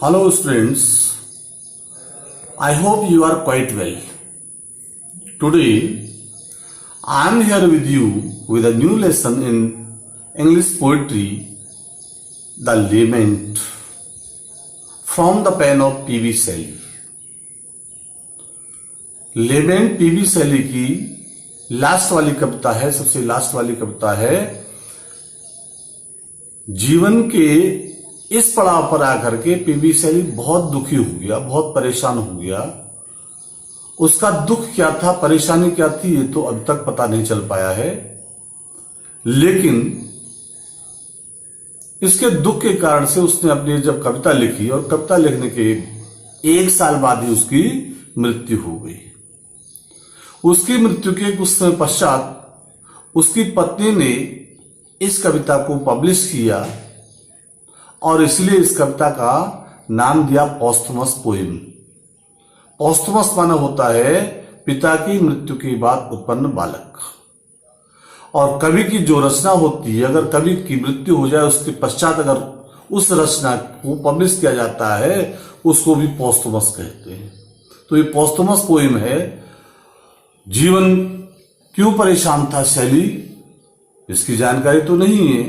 Hello students, I hope you are quite well. Today I am here with you with a new lesson in English poetry, The Lament, from the pen of P.B. Shelley. Lament PB Shelley की last वाली कविता है, सबसे last वाली कविता है। जीवन के इस पड़ाव पर आकर के पीबी शैली बहुत दुखी हो गया, बहुत परेशान हो गया। उसका दुख क्या था, परेशानी क्या थी, ये तो अभी तक पता नहीं चल पाया है। लेकिन इसके दुख के कारण से उसने अपनी जब कविता लिखी और कविता लिखने के 1 साल बाद ही उसकी मृत्यु हो गई। उसकी मृत्यु के कुछ समय पश्चात उसकी पत्नी ने इस कविता को पब्लिश किया और इसलिए इस कविता का नाम दिया पॉस्थुमस पोएम। पॉस्थुमस माना होता है पिता की मृत्यु के बाद उत्पन्न बालक। और कवि की जो रचना होती है, अगर कवि की मृत्यु हो जाए उसके पश्चात अगर उस रचना को पब्लिश किया जाता है, उसको भी पॉस्थुमस कहते हैं। तो ये पॉस्थुमस पोएम है। जीवन क्यों परेशान था शैली, इसकी जानकारी तो नहीं है,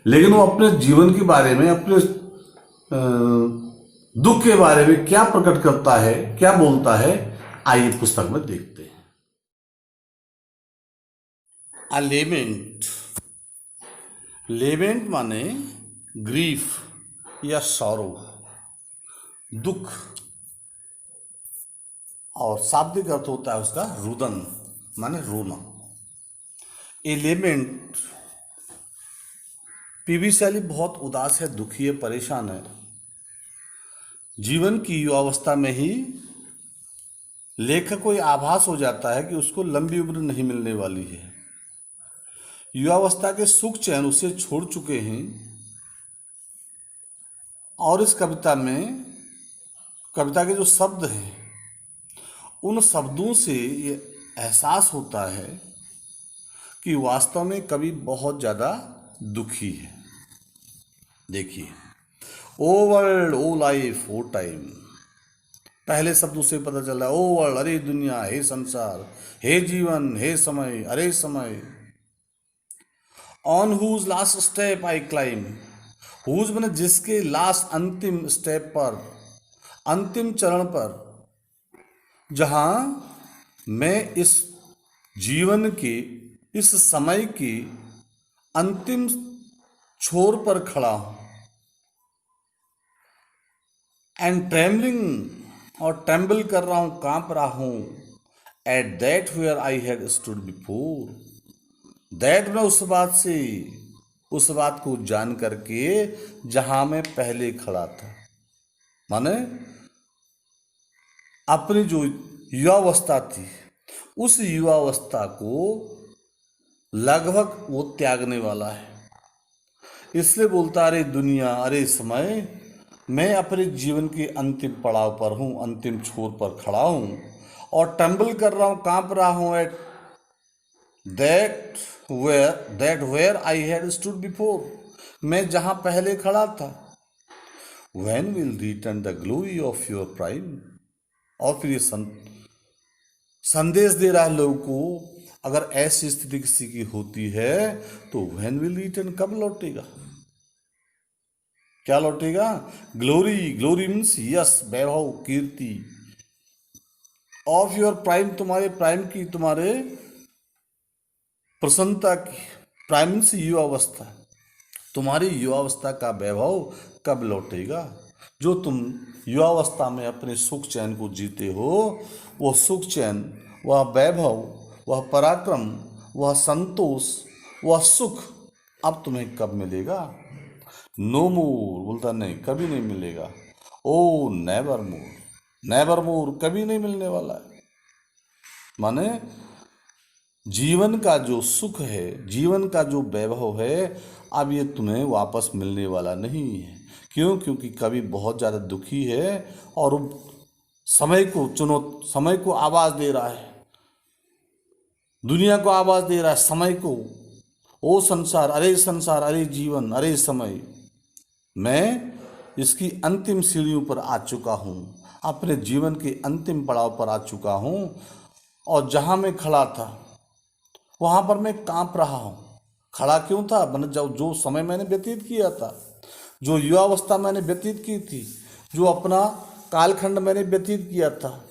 लेकिन वो अपने जीवन के बारे में, अपने दुख के बारे में क्या प्रकट करता है, क्या बोलता है, आइए पुस्तक में देखते हैं। अ लेमेंट। लेमेंट माने ग्रीफ या सॉरो, दुख, और शाब्दिक अर्थ होता है उसका रुदन माने रोना। ए लेमेंट, पीबी शैली बहुत उदास है, दुखी है, परेशान है। जीवन की युवावस्था में ही लेखक को यह आभास हो जाता है कि उसको लंबी उम्र नहीं मिलने वाली है। युवावस्था के सुख चैन उसे छोड़ चुके हैं। और इस कविता में, कविता के जो शब्द हैं, उन शब्दों से ये एहसास होता है कि वास्तव में कवि बहुत ज़्यादा दुखी है। देखिए, ओ वर्ल्ड, ओ लाइफ, ओ टाइम, पहले शब्दों से पता चल रहा है। ओ वर्ल्ड, अरे दुनिया, हे संसार, हे जीवन, हे समय, अरे समय। On whose last step I climb, whose मैंने जिसके लास्ट, अंतिम स्टेप पर, अंतिम चरण पर, जहां मैं इस जीवन के, इस समय के अंतिम छोर पर खड़ा हूं। एंड ट्रेम्बलिंग, और ट्रेम्बल कर रहा हूं, कांप रहा हूं। At that where I had stood before, that में उस बात से, उस बात को जान करके जहां मैं पहले खड़ा था। माने अपनी जो युवावस्था थी, उस युवावस्था को लगभग वो त्यागने वाला है। इसलिए बोलता, अरे दुनिया, अरे समय, मैं अपने जीवन के अंतिम पड़ाव पर हूँ, अंतिम छोर पर खड़ा हूँ और टम्बल कर रहा हूँ, कांप रहा हूँ। At that where I had stood before, मैं जहाँ पहले खड़ा था। When will return the glory of your prime, और फिर ये संदेश दे रहा है लोगों को, अगर ऐसी स्थिति किसी की होती है तो व्हेन विल रिटर्न, कब लौटेगा, क्या लौटेगा? ग्लोरी, ग्लोरी मीन्स यश, वैभव, कीर्ति, ऑफ योर प्राइम, तुम्हारे प्राइम की, तुम्हारे प्रसन्नता की। प्राइम मीन्स युवावस्था, तुम्हारी युवावस्था का वैभव कब लौटेगा? जो तुम युवावस्था में अपने सुख चैन को जीते हो, वह सुख चैन, वह वैभव, वह पराक्रम, वह संतोष, वह सुख अब तुम्हें कब मिलेगा? नो मोर, बोलता नहीं, कभी नहीं मिलेगा। ओ नेवर मोर, नेवर मोर, कभी नहीं मिलने वाला है। माने जीवन का जो सुख है, जीवन का जो वैभव है, अब ये तुम्हें वापस मिलने वाला नहीं है। क्यों? क्योंकि कवि बहुत ज़्यादा दुखी है और समय को समय को आवाज़ दे रहा है, दुनिया को आवाज़ दे रहा है, समय को। ओ संसार, अरे संसार, अरे जीवन, अरे समय, मैं इसकी अंतिम सीढ़ियों पर आ चुका हूँ, अपने जीवन के अंतिम पड़ाव पर आ चुका हूँ, और जहाँ मैं खड़ा था वहाँ पर मैं कांप रहा हूँ। खड़ा क्यों था? मैंने जो समय मैंने व्यतीत किया था, जो युवावस्था मैंने व्यतीत की थी, जो अपना कालखंड मैंने व्यतीत किया था,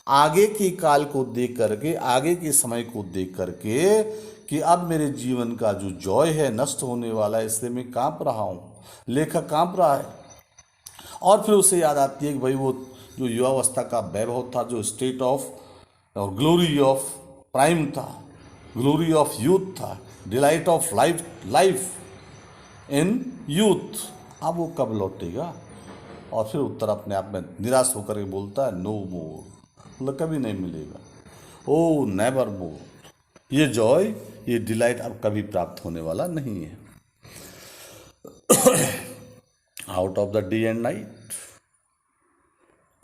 आगे की काल को देख करके, आगे के समय को देख करके कि अब मेरे जीवन का जो जॉय है नष्ट होने वाला है, इसलिए मैं कांप रहा हूँ। लेखक कांप रहा है और फिर उसे याद आती है कि भाई वो जो युवावस्था का वैभव था, जो स्टेट ऑफ और ग्लोरी ऑफ प्राइम था, ग्लोरी ऑफ यूथ था, delight of life in youth, अब वो कब लौटेगा? और फिर उत्तर अपने आप में निराश होकर के बोलता है नो मोर, मतलब कभी नहीं मिलेगा। ओ नेवर मोर, ये जॉय, ये डिलाइट अब कभी प्राप्त होने वाला नहीं है। Out of the day and night,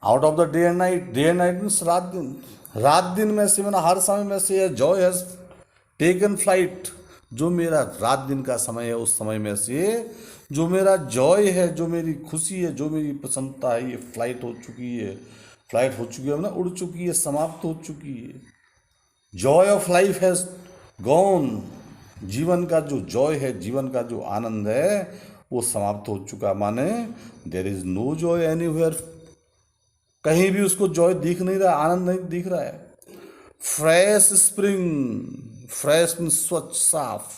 out of the day and night, day and night means रात दिन, रात दिन में से, मैंने हर समय में से जॉय हैज टेकन फ्लाइट। जो मेरा रात दिन का समय है, उस समय में से जो मेरा जॉय है, जो मेरी खुशी है, जो मेरी प्रसन्नता है, ये फ्लाइट हो चुकी है, फ्लाइट हो चुकी है, ना उड़ चुकी है, समाप्त हो चुकी है। Joy of life has gone, जीवन का जो जॉय है, जीवन का जो आनंद है, वो समाप्त हो चुका। माने there is no joy anywhere, कहीं भी उसको जॉय दिख नहीं रहा, आनंद नहीं दिख रहा है। फ्रेश स्प्रिंग, फ्रेश मीन्स स्वच्छ, साफ।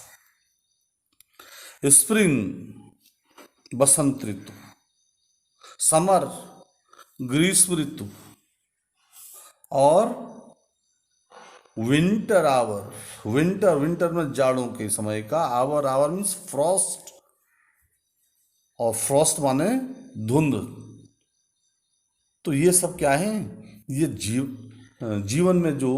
स्प्रिंग बसंत ऋतु, समर ग्रीष्म ऋतु, और विंटर आवर, विंटर, विंटर में जाड़ों के समय का, आवर, आवर मीन्स फ्रॉस्ट, और फ्रॉस्ट माने धुंध। तो ये सब क्या है? ये जीवन में जो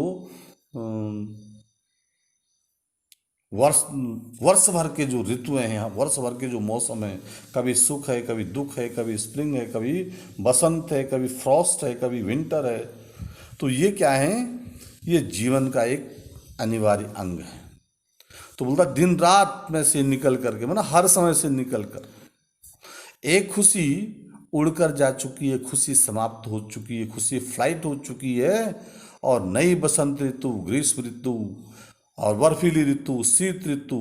वर्ष भर के जो ऋतुएं हैं, वर्ष भर के जो मौसम है, कभी सुख है, कभी दुख है, कभी स्प्रिंग है, कभी बसंत है, कभी फ्रॉस्ट है, कभी विंटर है। तो ये क्या है? ये जीवन का एक अनिवार्य अंग है। तो बोलता दिन रात में से निकल करके, मतलब हर समय से निकल कर एक खुशी उड़कर जा चुकी है, खुशी समाप्त हो चुकी है, खुशी फ्लाइट हो चुकी है, और नई बसंत ऋतु, ग्रीष्म ऋतु और बर्फीली ऋतु, शीत ऋतु,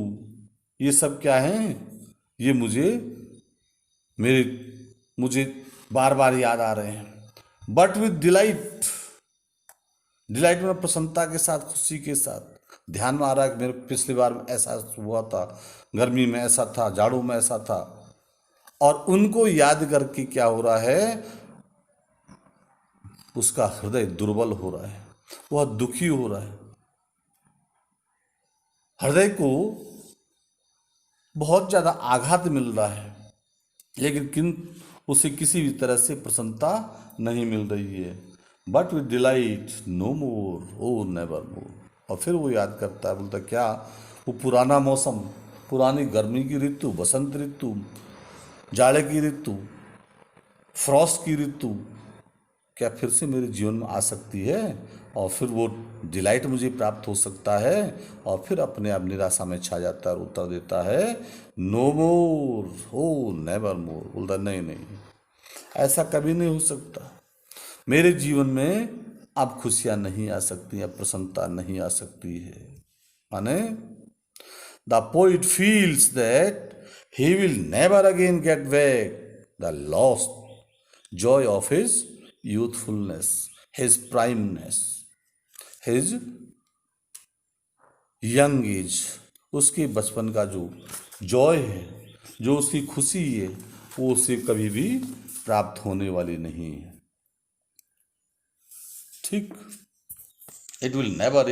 ये सब क्या है? ये मुझे बार बार याद आ रहे हैं। बट विद डिलाइट, डिलाइट में प्रसन्नता के साथ, खुशी के साथ। ध्यान में आ रहा है कि मेरे पिछली बार ऐसा हुआ था, गर्मी में ऐसा था, जाड़ों में ऐसा था, और उनको याद करके क्या हो रहा है? उसका हृदय दुर्बल हो रहा है, वह दुखी हो रहा है, हृदय को बहुत ज्यादा आघात मिल रहा है, लेकिन उसे किसी भी तरह से प्रसन्नता नहीं मिल रही है। But with delight no more, oh never more. और फिर वो याद करता है, बोलता क्या? वो पुराना मौसम, पुरानी गर्मी की ऋतु, बसंत ऋतु, जाड़े की ऋतु, फ्रॉस्ट की ऋतु क्या फिर से मेरे जीवन में आ सकती है? और फिर वो डिलाइट मुझे प्राप्त हो सकता है? और फिर अपने आप निराशा में छा जाता है और उत्तर देता है नो मोर, ओ नेवर मोर। बोलता नहीं नहीं, ऐसा कभी नहीं हो सकता। मेरे जीवन में अब खुशियां नहीं आ सकती, अब प्रसन्नता नहीं आ सकती है। माने the poet feels that he will never again get back the lost joy of his youthfulness, his primeness, his young age। उसके बचपन का जो जॉय है, जो उसकी खुशी है, वो उसे कभी भी प्राप्त होने वाली नहीं है। ठीक, इट विल नेवर